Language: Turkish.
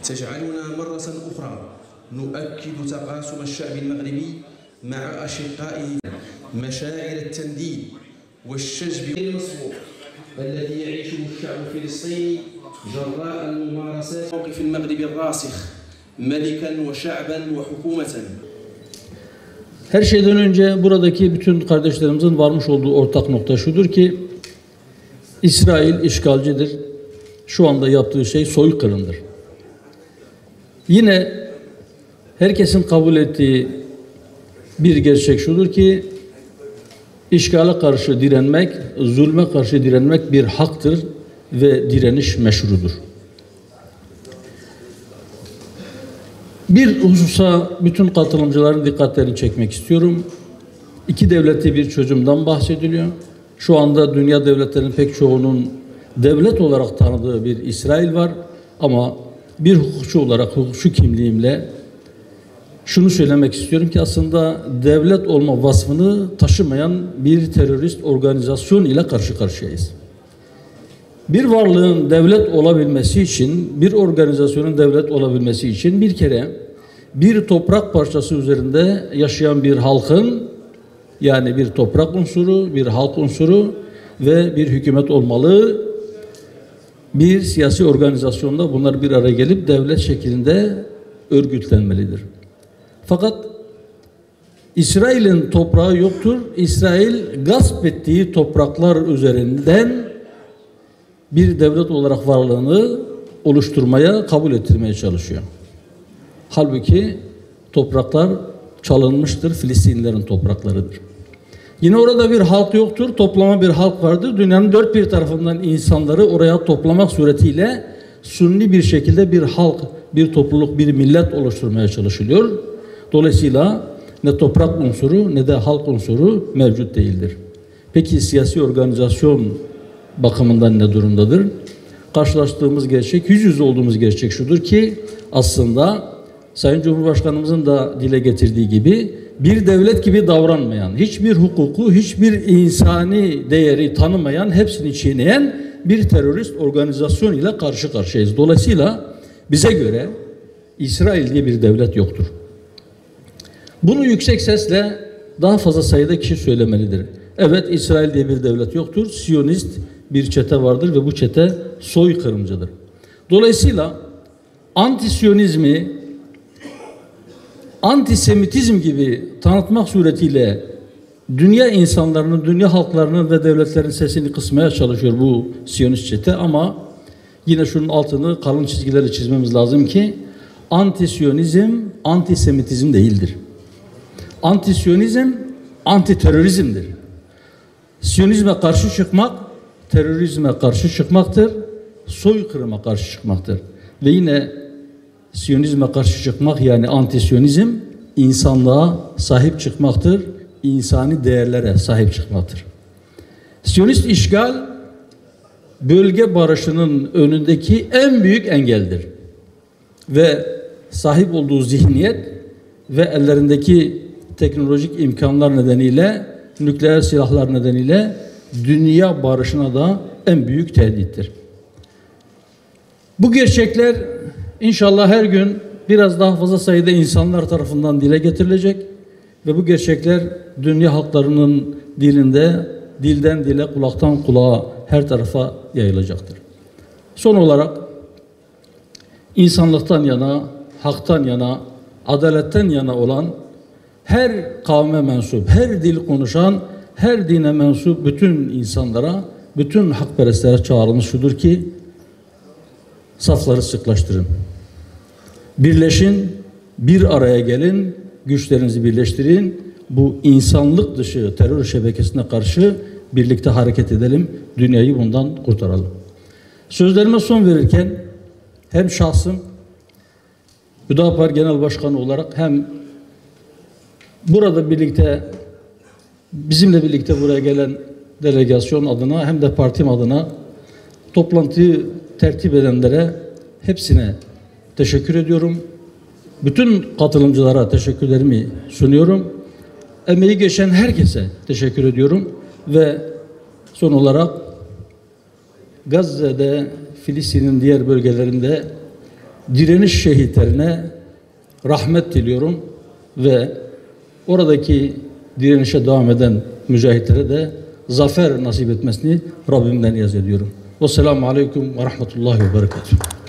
تجعلنا مرة أخرى نؤكد تقاسم الشعب المغربي مع أشقائه مشاعر التنديد والشجب المصبوح الذي يعيشه الشعب الفلسطيني جراء الممارسات موقف المغرب الراسخ ملكا وشعبا وحكومة. Her şeyden önce buradaki bütün kardeşlerimizin varmış olduğu ortak nokta şudur ki İsrail işgalcidir. Şu anda yaptığı şey soykırımdır. Yine herkesin kabul ettiği bir gerçek şudur ki işgale karşı direnmek, zulme karşı direnmek bir haktır ve direniş meşrudur. Bir hususa bütün katılımcıların dikkatlerini çekmek istiyorum. İki devletli bir çözümden bahsediliyor. Şu anda dünya devletlerinin pek çoğunun devlet olarak tanıdığı bir İsrail var. Ama bir hukukçu olarak, hukukçu kimliğimle şunu söylemek istiyorum ki aslında devlet olma vasfını taşımayan bir terörist organizasyon ile karşı karşıyayız. Bir varlığın devlet olabilmesi için, bir organizasyonun devlet olabilmesi için bir kere bir toprak parçası üzerinde yaşayan bir halkın, yani bir toprak unsuru, bir halk unsuru ve bir hükümet olmalı. Bir siyasi organizasyonda bunlar bir araya gelip devlet şeklinde örgütlenmelidir. Fakat İsrail'in toprağı yoktur. İsrail gasp ettiği topraklar üzerinden bir devlet olarak varlığını oluşturmaya, kabul ettirmeye çalışıyor. Halbuki topraklar çalınmıştır, Filistinlilerin topraklarıdır. Yine orada bir halk yoktur, toplama bir halk vardır. Dünyanın dört bir tarafından insanları oraya toplamak suretiyle sunni bir şekilde bir halk, bir topluluk, bir millet oluşturmaya çalışılıyor. Dolayısıyla ne toprak unsuru ne de halk unsuru mevcut değildir. Peki siyasi organizasyon bakımından ne durumdadır? Karşılaştığımız gerçek, yüz yüze olduğumuz gerçek şudur ki aslında Sayın Cumhurbaşkanımızın da dile getirdiği gibi bir devlet gibi davranmayan, hiçbir hukuku, hiçbir insani değeri tanımayan, hepsini çiğneyen bir terörist organizasyon ile karşı karşıyayız. Dolayısıyla bize göre İsrail diye bir devlet yoktur. Bunu yüksek sesle daha fazla sayıda kişi söylemelidir. Evet, İsrail diye bir devlet yoktur. Siyonist bir çete vardır ve bu çete soykırımcıdır. Dolayısıyla anti-Siyonizmi antisemitizm gibi tanıtmak suretiyle dünya insanlarının, dünya halklarının ve devletlerin sesini kısmaya çalışıyor bu Siyonist çete. Ama yine şunun altını kalın çizgilerle çizmemiz lazım ki anti-Siyonizm antisemitizm değildir. Anti-Siyonizm anti-terörizmdir. Siyonizme karşı çıkmak terörizme karşı çıkmaktır, soykırıma karşı çıkmaktır. Ve yine Siyonizme karşı çıkmak yani anti-Siyonizm insanlığa sahip çıkmaktır, insani değerlere sahip çıkmaktır. Siyonist işgal bölge barışının önündeki en büyük engeldir. Ve sahip olduğu zihniyet ve ellerindeki teknolojik imkanlar nedeniyle, nükleer silahlar nedeniyle dünya barışına da en büyük tehdittir. Bu gerçekler İnşallah her gün biraz daha fazla sayıda insanlar tarafından dile getirilecek ve bu gerçekler dünya halklarının dilinde, dilden dile, kulaktan kulağa her tarafa yayılacaktır. Son olarak insanlıktan yana, haktan yana, adaletten yana olan her kavme mensup, her dil konuşan, her dine mensup bütün insanlara, bütün hakperestlere çağrımız şudur ki safları sıklaştırın. Birleşin, bir araya gelin, güçlerinizi birleştirin. Bu insanlık dışı terör şebekesine karşı birlikte hareket edelim. Dünyayı bundan kurtaralım. Sözlerime son verirken hem şahsım, Hüdapar Genel Başkanı olarak hem burada birlikte, bizimle birlikte buraya gelen delegasyon adına hem de partim adına toplantıyı tertip edenlere hepsine teşekkür ediyorum. Bütün katılımcılara teşekkürlerimi sunuyorum. Emeği geçen herkese teşekkür ediyorum. Ve son olarak Gazze'de, Filistin'in diğer bölgelerinde direniş şehitlerine rahmet diliyorum ve oradaki direnişe devam eden mücahitlere de zafer nasip etmesini Rabbimden niyaz ediyorum. Vesselamu Aleyküm ve Rahmetullahi ve Berekatuhu.